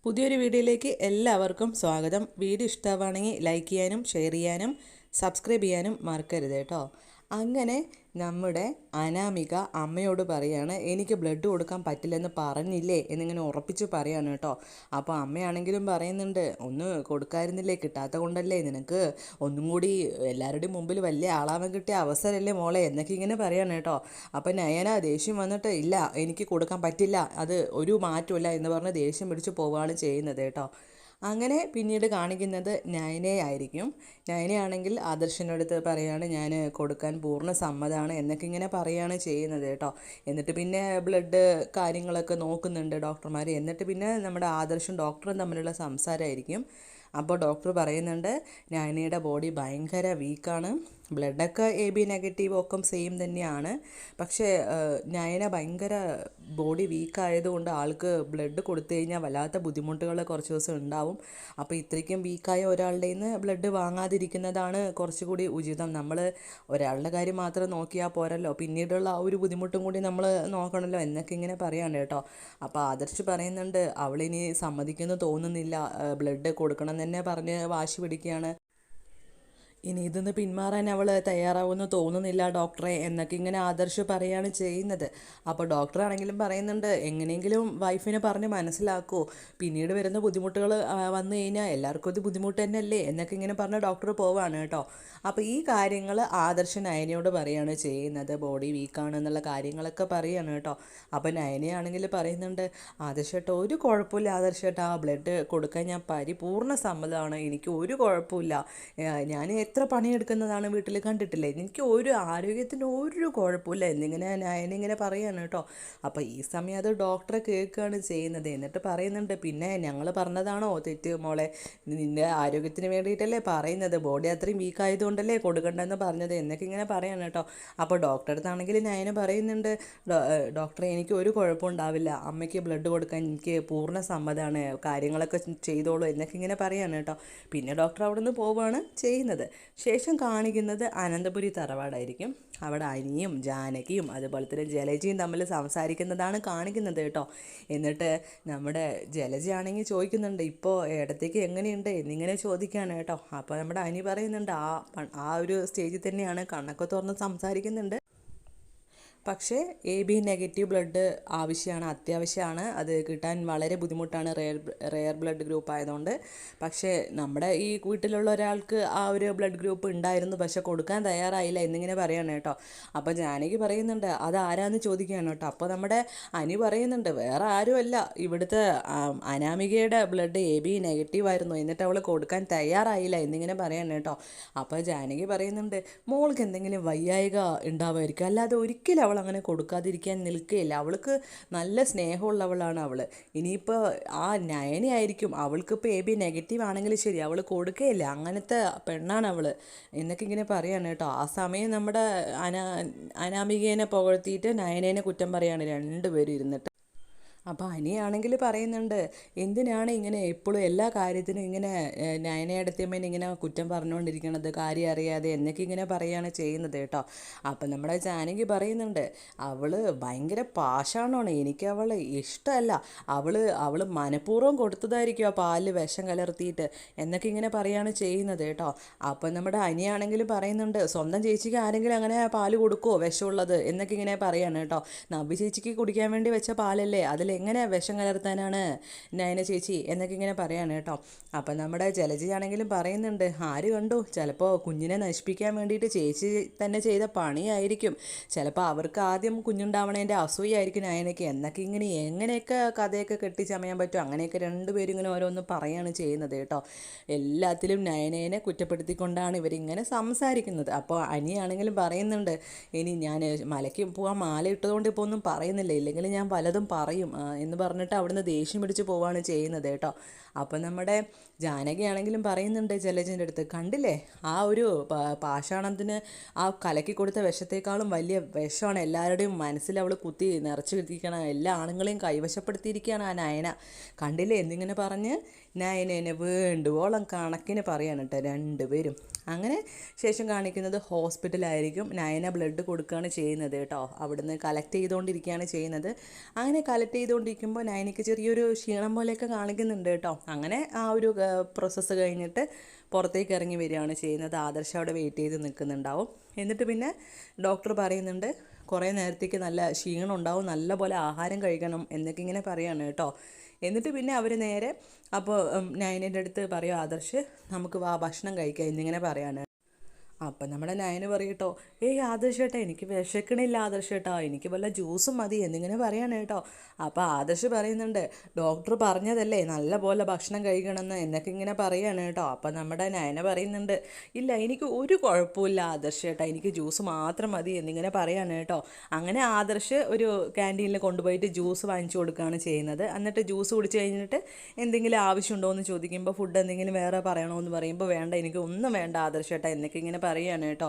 പുതിയൊരു വീഡിയോയിലേക്ക് എല്ലാവർക്കും സ്വാഗതം. വീഡിയോ ഇഷ്ടമാണെങ്കിൽ ലൈക്ക് ചെയ്യാനും ഷെയർ ചെയ്യാനും സബ്സ്ക്രൈബ് ചെയ്യാനും മറക്കരുത് കേട്ടോ. അങ്ങനെ നമ്മുടെ അനാമിക അമ്മയോട് പറയാണ്, എനിക്ക് ബ്ലഡ് കൊടുക്കാൻ പറ്റില്ലെന്ന് പറഞ്ഞില്ലേ എന്നിങ്ങനെ ഉറപ്പിച്ച് പറയാണ് കേട്ടോ. അപ്പോൾ അമ്മയാണെങ്കിലും പറയുന്നുണ്ട്, ഒന്ന് കൊടുക്കായിരുന്നില്ലേ, കിട്ടാത്ത കൊണ്ടല്ലേ, നിനക്ക് ഒന്നും കൂടി എല്ലാവരുടെയും മുമ്പിൽ വലിയ ആളാവാൻ കിട്ടിയ അവസരമല്ലേ മോളെ എന്നൊക്കെ ഇങ്ങനെ പറയാണ് കേട്ടോ. അപ്പോൾ നയന ദേഷ്യം വന്നിട്ട്, ഇല്ല എനിക്ക് കൊടുക്കാൻ പറ്റില്ല, അത് ഒരു മാറ്റമില്ല എന്ന് പറഞ്ഞ് ദേഷ്യം പിടിച്ച് പോവുകയാണ് ചെയ്യുന്നത് കേട്ടോ. അങ്ങനെ പിന്നീട് കാണിക്കുന്നത് നയനയായിരിക്കും. നയനയാണെങ്കിൽ ആദർശിനടുത്ത് പറയാണ്, ഞാൻ കൊടുക്കാൻ പൂർണ്ണ സമ്മതമാണ് എന്നൊക്കെ ഇങ്ങനെ പറയുകയാണ് ചെയ്യുന്നത് കേട്ടോ. എന്നിട്ട് പിന്നെ ബ്ലഡ് കാര്യങ്ങളൊക്കെ നോക്കുന്നുണ്ട് ഡോക്ടർമാർ. എന്നിട്ട് പിന്നെ നമ്മുടെ ആദർശും ഡോക്ടറും തമ്മിലുള്ള സംസാരമായിരിക്കും. അപ്പോൾ ഡോക്ടർ പറയുന്നുണ്ട്, നയനയുടെ ബോഡി ഭയങ്കര വീക്കാണ്, ബ്ലഡൊക്കെ AB നെഗറ്റീവ് ഒക്കെ സെയിം തന്നെയാണ്. പക്ഷേ നയന ഭയങ്കര ബോഡി വീക്കായതുകൊണ്ട് ആൾക്ക് ബ്ലഡ് കൊടുത്തു കഴിഞ്ഞാൽ വല്ലാത്ത ബുദ്ധിമുട്ടുകൾ കുറച്ച് ദിവസം ഉണ്ടാവും. അപ്പോൾ ഇത്രയ്ക്കും വീക്കായ ഒരാളുടെ നിന്ന് ബ്ലഡ് വാങ്ങാതിരിക്കുന്നതാണ് കുറച്ചുകൂടി ഉചിതം. നമ്മൾ ഒരാളുടെ കാര്യം മാത്രം നോക്കിയാൽ പോരല്ലോ, പിന്നീടുള്ള ആ ഒരു ബുദ്ധിമുട്ടും കൂടി നമ്മൾ നോക്കണമല്ലോ എന്നൊക്കെ ഇങ്ങനെ പറയാണ് കേട്ടോ. അപ്പോൾ ആദർശ് പറയുന്നുണ്ട്, അവളിനി സമ്മതിക്കുമെന്ന് തോന്നുന്നില്ല, ബ്ലഡ് കൊടുക്കണം തന്നെ പറഞ്ഞ് വാശി പിടിക്കുകയാണ്. ഇനി ഇതിന്ന് പിന്മാറാൻ അവൾ തയ്യാറാവുമെന്ന് തോന്നുന്നില്ല ഡോക്ടറെ എന്നൊക്കെ ഇങ്ങനെ ആദർശ് പറയുകയാണ് ചെയ്യുന്നത്. അപ്പോൾ ഡോക്ടറാണെങ്കിലും പറയുന്നുണ്ട്, എങ്ങനെയെങ്കിലും വൈഫിനെ പറഞ്ഞ് മനസ്സിലാക്കുമോ, പിന്നീട് വരുന്ന ബുദ്ധിമുട്ടുകൾ വന്നു കഴിഞ്ഞാൽ എല്ലാവർക്കും ഇത് ബുദ്ധിമുട്ട് തന്നെയല്ലേ എന്നൊക്കെ ഇങ്ങനെ പറഞ്ഞ് ഡോക്ടർ പോവാണ് കേട്ടോ. അപ്പോൾ ഈ കാര്യങ്ങൾ ആദർശ് നയനയോട് പറയുകയാണ് ചെയ്യുന്നത്, ബോഡി വീക്കാണ് എന്നുള്ള കാര്യങ്ങളൊക്കെ പറയുകയാണ് കേട്ടോ. അപ്പോൾ നയനയാണെങ്കിൽ പറയുന്നുണ്ട്, ആദർശേട്ടാ ഒരു കുഴപ്പമില്ല, ആദർശേട്ടാ ബ്ലഡ് കൊടുക്കാൻ ഞാൻ പരിപൂർണ്ണ സമ്മതമാണ്, എനിക്ക് ഒരു കുഴപ്പമില്ല, ഞാൻ എത്ര പണിയെടുക്കുന്നതാണ് വീട്ടിൽ കണ്ടിട്ടില്ലേ, എനിക്ക് ഒരു ആരോഗ്യത്തിന് ഒരു കുഴപ്പമില്ല എന്നിങ്ങനെ നയനിങ്ങനെ പറയാണ് കേട്ടോ. അപ്പോൾ ഈ സമയം അത് ഡോക്ടറെ കേൾക്കുകയാണ് ചെയ്യുന്നത്. എന്നിട്ട് പറയുന്നുണ്ട്, പിന്നെ ഞങ്ങൾ പറഞ്ഞതാണോ തെറ്റ് മോളെ, നിൻ്റെ ആരോഗ്യത്തിന് വേണ്ടിയിട്ടല്ലേ പറയുന്നത്, ബോഡി അത്രയും വീക്ക് ആയതുകൊണ്ടല്ലേ കൊടുക്കണ്ടെന്ന് പറഞ്ഞത് എന്നൊക്കെ ഇങ്ങനെ പറയാണ് കേട്ടോ. അപ്പോൾ ഡോക്ടറെ അടുത്താണെങ്കിൽ നയന പറയുന്നുണ്ട്, ഡോക്ടറെ എനിക്ക് ഒരു കുഴപ്പമുണ്ടാവില്ല, അമ്മയ്ക്ക് ബ്ലഡ് കൊടുക്കാൻ എനിക്ക് പൂർണ്ണ സമ്മതമാണ്, കാര്യങ്ങളൊക്കെ ചെയ്തോളൂ എന്നൊക്കെ ഇങ്ങനെ പറയാണ് കേട്ടോ. പിന്നെ ഡോക്ടർ അവിടെ നിന്ന് പോവുകയാണ് ചെയ്യുന്നത്. ശേഷം കാണിക്കുന്നത് അനന്തപുരി തറവാടായിരിക്കും. അവിടെ അനിയും ജാനകിയും അതുപോലെ തന്നെ ജലജയും തമ്മിൽ സംസാരിക്കുന്നതാണ് കാണിക്കുന്നത് കേട്ടോ. എന്നിട്ട് നമ്മുടെ ജലജയാണെങ്കിൽ ചോദിക്കുന്നുണ്ട്, ഇപ്പോൾ ഇടത്തേക്ക് എങ്ങനെയുണ്ട് എന്നിങ്ങനെ ചോദിക്കുകയാണ് കേട്ടോ. അപ്പോൾ നമ്മുടെ അനി പറയുന്നുണ്ട്, ആ ഒരു സ്റ്റേജിൽ തന്നെയാണ്, കണ്ണൊക്കെ തുറന്ന് സംസാരിക്കുന്നുണ്ട്. പക്ഷേ AB നെഗറ്റീവ് ബ്ലഡ് ആവശ്യമാണ്, അത്യാവശ്യമാണ്, അത് കിട്ടാൻ വളരെ ബുദ്ധിമുട്ടാണ്, റെയർ ബ്ലഡ് ഗ്രൂപ്പ് ആയതുകൊണ്ട്. പക്ഷേ നമ്മുടെ ഈ വീട്ടിലുള്ള ഒരാൾക്ക് ആ ഒരു ബ്ലഡ് ഗ്രൂപ്പ് ഉണ്ടായിരുന്നു, പക്ഷെ കൊടുക്കാൻ തയ്യാറായില്ല എന്നിങ്ങനെ പറയാണ് കേട്ടോ. അപ്പോൾ ജാനകി പറയുന്നുണ്ട്, അത് ആരാന്ന് ചോദിക്കുകയാണ് കേട്ടോ. അപ്പോൾ നമ്മുടെ അനി പറയുന്നുണ്ട്, വേറെ ആരുമല്ല, ഇവിടുത്തെ അനാമികയുടെ ബ്ലഡ് AB നെഗറ്റീവ് ആയിരുന്നു, എന്നിട്ട് അവൾ കൊടുക്കാൻ തയ്യാറായില്ല എന്നിങ്ങനെ പറയാണ് കേട്ടോ. അപ്പോൾ ജാനകി പറയുന്നുണ്ട്, മോൾക്ക് എന്തെങ്കിലും വയ്യായിക ഉണ്ടാവുമായിരിക്കും, അല്ലാതെ ഒരിക്കലും അവൾ അങ്ങനെ കൊടുക്കാതിരിക്കാൻ നിൽക്കുകയില്ല, അവൾക്ക് നല്ല സ്നേഹമുള്ളവളാണ് അവൾ. ഇനിയിപ്പോൾ ആ നയനയായിരിക്കും, അവൾക്കിപ്പോൾ AB നെഗറ്റീവ് ആണെങ്കിൽ ശരി, അവൾ കൊടുക്കുകയില്ല, അങ്ങനത്തെ പെണ്ണാണ് അവൾ എന്നൊക്കെ ഇങ്ങനെ പറയാണ് കേട്ടോ. ആ സമയം നമ്മുടെ അനാമികേനെ പുകഴ്ത്തിയിട്ട് നയനേനെ കുറ്റം പറയാണ് രണ്ടുപേരും ഇരുന്നിട്ട്. അപ്പോൾ അനിയാണെങ്കിൽ പറയുന്നുണ്ട്, എന്തിനാണ് ഇങ്ങനെ എപ്പോഴും എല്ലാ കാര്യത്തിനും ഇങ്ങനെ നയനയടത്തിയമ്മേനെ ഇങ്ങനെ കുറ്റം പറഞ്ഞുകൊണ്ടിരിക്കണത്, കാര്യം അറിയാതെ എന്നൊക്കെ ഇങ്ങനെ പറയുകയാണ് ചെയ്യുന്നത് കേട്ടോ. അപ്പം നമ്മുടെ ജാനകി പറയുന്നുണ്ട്, അവൾ ഭയങ്കര പാഷാണോണ്, എനിക്ക് അവൾ ഇഷ്ടമല്ല, അവൾ മനഃപൂർവ്വം കൊടുത്തതായിരിക്കും ആ പാലിൽ വിഷം കലർത്തിയിട്ട് എന്നൊക്കെ ഇങ്ങനെ പറയുകയാണ് ചെയ്യുന്നത് കേട്ടോ. അപ്പം നമ്മുടെ അനിയാണെങ്കിൽ പറയുന്നുണ്ട്, സ്വന്തം ചേച്ചിക്ക് ആരെങ്കിലും അങ്ങനെ പാല് കൊടുക്കുമോ വിഷമുള്ളത് എന്നൊക്കെ ഇങ്ങനെ പറയാണ് കേട്ടോ. നവ്യ ചേച്ചിക്ക് കുടിക്കാൻ വേണ്ടി വെച്ച പാലല്ലേ, എങ്ങനെ വിഷം കലർത്താനാണ് നയന ചേച്ചി എന്നൊക്കെ ഇങ്ങനെ പറയാണ് കേട്ടോ. അപ്പം നമ്മുടെ ജലജയാണെങ്കിലും പറയുന്നുണ്ട്, ആര് കണ്ടു, ചിലപ്പോൾ കുഞ്ഞിനെ നശിപ്പിക്കാൻ വേണ്ടിയിട്ട് ചേച്ചി തന്നെ ചെയ്ത പണിയായിരിക്കും, ചിലപ്പോൾ അവർക്ക് ആദ്യം കുഞ്ഞുണ്ടാവണേൻ്റെ അസൂയായിരിക്കും നയനയ്ക്ക് എന്നൊക്കെ ഇങ്ങനെ എങ്ങനെയൊക്കെ കഥയൊക്കെ കെട്ടിച്ചമയാൻ പറ്റും, അങ്ങനെയൊക്കെ രണ്ടുപേരും ഇങ്ങനെ ഓരോന്ന് പറയുകയാണ് ചെയ്യുന്നത് കേട്ടോ. എല്ലാത്തിലും നയനേനെ കുറ്റപ്പെടുത്തിക്കൊണ്ടാണ് ഇവരിങ്ങനെ സംസാരിക്കുന്നത്. അപ്പോൾ അനിയാണെങ്കിലും പറയുന്നുണ്ട്, ഇനി ഞാൻ മലയ്ക്ക് പോകാൻ മാല ഇട്ടതുകൊണ്ട് ഇപ്പോൾ ഒന്നും പറയുന്നില്ല, ഇല്ലെങ്കിൽ ഞാൻ പലതും പറയും എന്ന് പറഞ്ഞിട്ട് അവിടുന്ന് ദേഷ്യം പിടിച്ച് പോവുകയാണ് ചെയ്യുന്നത് കേട്ടോ. അപ്പം നമ്മുടെ ജാനകിയാണെങ്കിലും പറയുന്നുണ്ട് ജലജൻ്റെ അടുത്ത്, കണ്ടില്ലേ ആ ഒരു പാഷാണത്തിന് ആ കലക്കി കൊടുത്ത വിഷത്തേക്കാളും വലിയ വിഷമാണ് എല്ലാവരുടെയും മനസ്സിൽ അവൾ കുത്തി നിറച്ച് കിട്ടിയിരിക്കണം, എല്ലാ ആണുങ്ങളെയും കൈവശപ്പെടുത്തിയിരിക്കുകയാണ് ആ നയന, കണ്ടില്ലേ എന്നിങ്ങനെ പറഞ്ഞ് നയനേനെ വേണ്ടുവോളം കണക്കിന് പറയാണ് കേട്ടോ രണ്ടുപേരും. അങ്ങനെ ശേഷം കാണിക്കുന്നത് ഹോസ്പിറ്റലായിരിക്കും. നയന ബ്ലഡ് കൊടുക്കുകയാണ് ചെയ്യുന്നത് കേട്ടോ, അവിടുന്ന് കളക്ട് ചെയ്തുകൊണ്ടിരിക്കുകയാണ് ചെയ്യുന്നത്. അങ്ങനെ കളക്ട് ചെയ്തുകൊണ്ടിരിക്കുമ്പോൾ നയനയ്ക്ക് ചെറിയൊരു ക്ഷീണം പോലെയൊക്കെ കാണിക്കുന്നുണ്ട് കേട്ടോ. അങ്ങനെ ആ ഒരു പ്രോസസ്സ് കഴിഞ്ഞിട്ട് പുറത്തേക്ക് ഇറങ്ങി വരികയാണ് ചെയ്യുന്നത്. ആദർശ് അവിടെ വെയിറ്റ് ചെയ്ത് നിൽക്കുന്നുണ്ടാവും. എന്നിട്ട് പിന്നെ ഡോക്ടർ പറയുന്നുണ്ട് കുറേ നേരത്തേക്ക് നല്ല ക്ഷീണം ഉണ്ടാവും, നല്ല പോലെ ആഹാരം കഴിക്കണം എന്നൊക്കെ ഇങ്ങനെ പറയുകയാണ് കേട്ടോ. എന്നിട്ട് പിന്നെ അവർ നേരെ അപ്പോൾ നയനയുടെ അടുത്ത് പറയും, ആദർശ് നമുക്ക് വാ ഭക്ഷണം കഴിക്കാം എന്നിങ്ങനെ പറയാണ്. അപ്പം നമ്മുടെ നയന് പറയട്ടോ, ഏയ് ആദർശേട്ടാ എനിക്ക് വിശക്കണില്ല ആദർശേട്ടാ, എനിക്ക് വല്ല ജ്യൂസും മതി എന്നിങ്ങനെ പറയാണ് കേട്ടോ. അപ്പോൾ ആദർശ് പറയുന്നുണ്ട്, ഡോക്ടർ പറഞ്ഞതല്ലേ നല്ല പോലെ ഭക്ഷണം കഴിക്കണമെന്ന് എന്നൊക്കെ ഇങ്ങനെ പറയാണ് കേട്ടോ. അപ്പം നമ്മുടെ നയന പറയുന്നുണ്ട്, ഇല്ല എനിക്ക് ഒരു കുഴപ്പമില്ല ആദർശേട്ടാ, എനിക്ക് ജ്യൂസ് മാത്രം മതി എന്നിങ്ങനെ പറയാണ് കേട്ടോ. അങ്ങനെ ആദർശ് ഒരു ക്യാൻറ്റീനിൽ കൊണ്ടുപോയിട്ട് ജ്യൂസ് വാങ്ങിച്ചു കൊടുക്കുകയാണ് ചെയ്യുന്നത്. എന്നിട്ട് ജ്യൂസ് കുടിച്ച് കഴിഞ്ഞിട്ട് എന്തെങ്കിലും ആവശ്യമുണ്ടോ എന്ന് ചോദിക്കുമ്പോൾ ഫുഡ് എന്തെങ്കിലും വേറെ പറയണോ എന്ന് പറയുമ്പോൾ വേണ്ട എനിക്ക് ഒന്നും വേണ്ട ആദർശേട്ടാ എന്നൊക്കെ ഇങ്ങനെ പറയാണ് കേട്ടോ.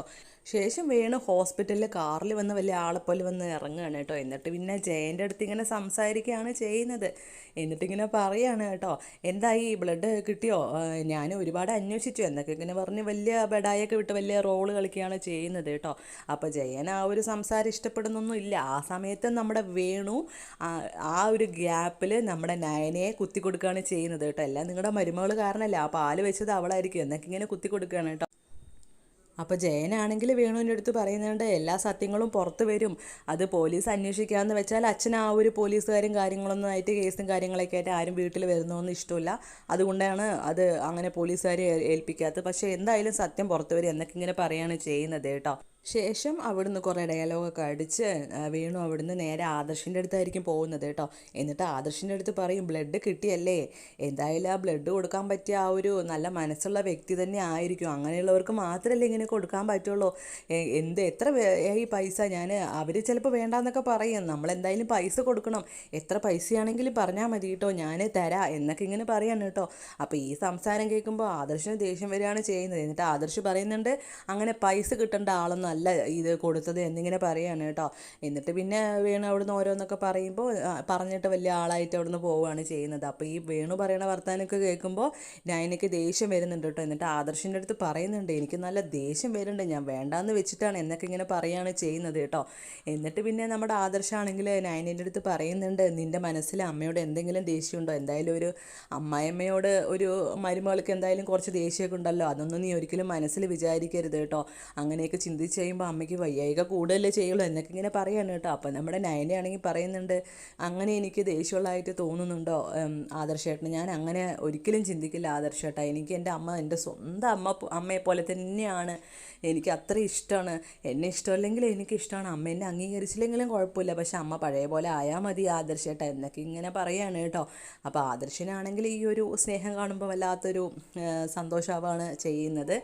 ശേഷം വേണു ഹോസ്പിറ്റലിൽ കാറിൽ വന്ന് വലിയ ആളെപ്പോലെ വന്ന് ഇറങ്ങുകയാണ് കേട്ടോ. എന്നിട്ട് പിന്നെ ജയൻ്റെ അടുത്ത് ഇങ്ങനെ സംസാരിക്കുകയാണ് ചെയ്യുന്നത്. എന്നിട്ടിങ്ങനെ പറയാണ് കേട്ടോ, എന്തായി ബ്ലഡ് കിട്ടിയോ, ഞാൻ ഒരുപാട് അന്വേഷിച്ചു എന്നൊക്കെ ഇങ്ങനെ പറഞ്ഞ് വലിയ ബെഡായൊക്കെ വിട്ട് വലിയ റോള് കളിക്കുകയാണ് ചെയ്യുന്നത് കേട്ടോ. അപ്പോൾ ജയൻ ആ ഒരു സംസാരം ഇഷ്ടപ്പെടുന്നൊന്നും ഇല്ല. ആ സമയത്ത് നമ്മുടെ വേണു ആ ഒരു ഗ്യാപ്പിൽ നമ്മുടെ നയനയെ കുത്തി കൊടുക്കുകയാണ് ചെയ്യുന്നത് കേട്ടോ. എല്ലാം നിങ്ങളുടെ മരുമകൾ കാരണമല്ല, ആ പാല് വെച്ചത് അവളായിരിക്കും എന്നൊക്കെ ഇങ്ങനെ കുത്തി കൊടുക്കുകയാണ് കേട്ടോ. അപ്പോൾ ജയനാണെങ്കിൽ വേണുവിൻ്റെ അടുത്ത് പറയുന്നുണ്ട്, എല്ലാ സത്യങ്ങളും പുറത്ത് വരും, അത് പോലീസ് അന്വേഷിക്കാമെന്ന് വെച്ചാൽ അച്ഛൻ ആ ഒരു പോലീസുകാരും കാര്യങ്ങളൊന്നും ആയിട്ട് കേസും കാര്യങ്ങളൊക്കെ ആയിട്ട് ആരും വീട്ടിൽ വരുന്നതൊന്നും ഇഷ്ടമില്ല, അതുകൊണ്ടാണ് അത് അങ്ങനെ പോലീസുകാരെ ഏൽപ്പിക്കാത്തത്. പക്ഷേ എന്തായാലും സത്യം പുറത്ത് വരും എന്നൊക്കെ ഇങ്ങനെ പറയുകയാണ് ചെയ്യുന്നത് കേട്ടോ. ശേഷം അവിടുന്ന് കുറേ ഡയലോഗൊക്കെ അടിച്ച് വേണു അവിടുന്ന് നേരെ ആദർശിൻ്റെ അടുത്തായിരിക്കും പോകുന്നത് കേട്ടോ. എന്നിട്ട് ആദർശിൻ്റെ അടുത്ത് പറയും, ബ്ലഡ് കിട്ടിയല്ലേ, എന്തായാലും ആ ബ്ലഡ് കൊടുക്കാൻ പറ്റിയ ആ ഒരു നല്ല മനസ്സുള്ള വ്യക്തി തന്നെ ആയിരിക്കും, അങ്ങനെയുള്ളവർക്ക് മാത്രമല്ലേ ഇങ്ങനെ കൊടുക്കാൻ പറ്റുള്ളൂ, എത്ര ഈ പൈസ അവർ ചിലപ്പോൾ വേണ്ടാന്നൊക്കെ പറയും, നമ്മളെന്തായാലും പൈസ കൊടുക്കണം, എത്ര പൈസയാണെങ്കിലും പറഞ്ഞാൽ മതി കേട്ടോ, ഞാൻ തരാം എന്നൊക്കെ ഇങ്ങനെ പറയാണ് കേട്ടോ. അപ്പോൾ ഈ സംസാരം കേൾക്കുമ്പോൾ ആദർശിന് ദേഷ്യം വരികയാണ് ചെയ്യുന്നത്. എന്നിട്ട് ആദർശ് പറയുന്നുണ്ട്, അങ്ങനെ പൈസ കിട്ടേണ്ട ആളൊന്നും അല്ല ഇത് കൊടുത്തത് എന്നിങ്ങനെ പറയാണ് കേട്ടോ. എന്നിട്ട് പിന്നെ വേണു അവിടുന്ന് ഓരോന്നൊക്കെ പറയുമ്പോൾ പറഞ്ഞിട്ട് വലിയ ആളായിട്ട് അവിടുന്ന് പോവുകയാണ് ചെയ്യുന്നത്. അപ്പോൾ ഈ വേണു പറയണ വർത്താനമൊക്കെ കേൾക്കുമ്പോൾ നയനയ്ക്ക് ദേഷ്യം വരുന്നുണ്ട് കേട്ടോ. എന്നിട്ട് ആദർശിൻ്റെ അടുത്ത് പറയുന്നുണ്ട്, എനിക്ക് നല്ല ദേഷ്യം വരുന്നുണ്ട്, ഞാൻ വേണ്ടാന്ന് വെച്ചിട്ടാണ് എന്നൊക്കെ ഇങ്ങനെ പറയുകയാണ് ചെയ്യുന്നത് കേട്ടോ. എന്നിട്ട് പിന്നെ നമ്മുടെ ആദർശാണെങ്കിൽ നയനേൻ്റെ അടുത്ത് പറയുന്നുണ്ട്, നിൻ്റെ മനസ്സിൽ അമ്മയോട് എന്തെങ്കിലും ദേഷ്യമുണ്ടോ, എന്തായാലും ഒരു അമ്മായിയമ്മയോട് ഒരു മരുമകൾക്ക് എന്തായാലും കുറച്ച് ദേഷ്യമൊക്കെ ഉണ്ടല്ലോ, അതൊന്നും നീ ഒരിക്കലും മനസ്സിൽ വിചാരിക്കരുത് കേട്ടോ, അങ്ങനെയൊക്കെ ചിന്തിച്ച് ചെയ്യുമ്പോൾ അമ്മയ്ക്ക് വയ്യായിക കൂടുതലേ ചെയ്യുള്ളൂ എന്നൊക്കെ ഇങ്ങനെ പറയാണ് കേട്ടോ. അപ്പം നമ്മുടെ നയനയാണെങ്കിൽ പറയുന്നുണ്ട്, അങ്ങനെ എനിക്ക് ദേഷ്യമുള്ളതായിട്ട് തോന്നുന്നുണ്ടോ ആദർശേട്ടന്, ഞാൻ അങ്ങനെ ഒരിക്കലും ചിന്തിക്കില്ല ആദർശേട്ടാ, എനിക്ക് എൻ്റെ അമ്മ എൻ്റെ സ്വന്തം അമ്മയെ പോലെ തന്നെയാണ്, എനിക്ക് അത്ര ഇഷ്ടമാണ്, എന്നെ ഇഷ്ടമല്ലെങ്കിൽ എനിക്ക് ഇഷ്ടമാണ്, അമ്മ എന്നെ അംഗീകരിച്ചില്ലെങ്കിലും കുഴപ്പമില്ല, പക്ഷെ അമ്മ പഴയ പോലെ ആയാൽ മതി ആദർശേട്ടാ എന്നൊക്കെ ഇങ്ങനെ പറയാണ് കേട്ടോ. അപ്പോൾ ആദർശനാണെങ്കിൽ ഈ ഒരു സ്നേഹം കാണുമ്പോൾ വല്ലാത്തൊരു സന്തോഷമാവാണ് ചെയ്യുന്നത്.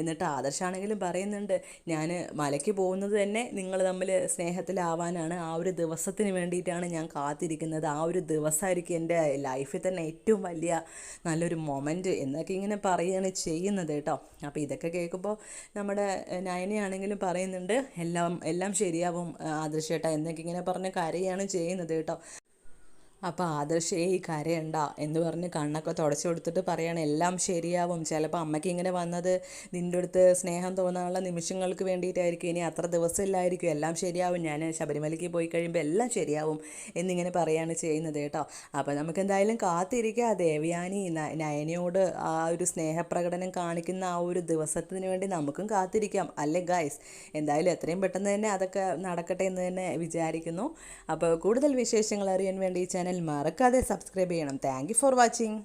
എന്നിട്ട് ആദർശാണെങ്കിലും പറയുന്നുണ്ട്, ഞാൻ മലയ്ക്ക് പോകുന്നത് തന്നെ നിങ്ങൾ തമ്മിൽ സ്നേഹത്തിലാവാനാണ്, ആ ഒരു ദിവസത്തിന് വേണ്ടിയിട്ടാണ് ഞാൻ കാത്തിരിക്കുന്നത്, ആ ഒരു ദിവസമായിരിക്കും എൻ്റെ ലൈഫിൽ തന്നെ ഏറ്റവും വലിയ നല്ലൊരു മൊമെൻറ്റ് എന്നൊക്കെ ഇങ്ങനെ പറയുകയാണ് ചെയ്യുന്നത് കേട്ടോ. അപ്പോൾ ഇതൊക്കെ കേൾക്കുമ്പോൾ നമ്മുടെ നയനയാണെങ്കിലും പറയുന്നുണ്ട്, എല്ലാം ശരിയാവും ആദർശേട്ടാ എന്നൊക്കെ ഇങ്ങനെ പറഞ്ഞ് കരയാണ് ചെയ്യുന്നത് കേട്ടോ. അപ്പോൾ ആദർശ് ഈ കരയണ്ട എന്ന് പറഞ്ഞ് കണ്ണൊക്കെ തുടച്ചു കൊടുത്തിട്ട് പറയാണ്, എല്ലാം ശരിയാവും, ചിലപ്പോൾ അമ്മയ്ക്ക് ഇങ്ങനെ വന്നത് നിൻ്റെ അടുത്ത് സ്നേഹം തോന്നാനുള്ള നിമിഷങ്ങൾക്ക് വേണ്ടിയിട്ടായിരിക്കും, ഇനി അത്ര ദിവസമില്ലായിരിക്കും, എല്ലാം ശരിയാവും, ഞാൻ ശബരിമലയ്ക്ക് പോയി കഴിയുമ്പോൾ എല്ലാം ശരിയാവും എന്നിങ്ങനെ പറയാണ് ചെയ്യുന്നത് കേട്ടോ. അപ്പോൾ നമുക്ക് എന്തായാലും കാത്തിരിക്കുക, ദേവയാനി നയനയോട് ആ ഒരു സ്നേഹപ്രകടനം കാണിക്കുന്ന ആ ഒരു ദിവസത്തിന് വേണ്ടി നമുക്കും കാത്തിരിക്കാം അല്ലേ ഗൈസ്. എന്തായാലും എത്രയും പെട്ടെന്ന് തന്നെ അതൊക്കെ നടക്കട്ടെ എന്ന് തന്നെ വിചാരിക്കുന്നു. അപ്പോൾ കൂടുതൽ വിശേഷങ്ങൾ അറിയാൻ വേണ്ടി ചാനൽ മറക്കാതെ സബ്സ്ക്രൈബ് ചെയ്യണം. Thank you for watching.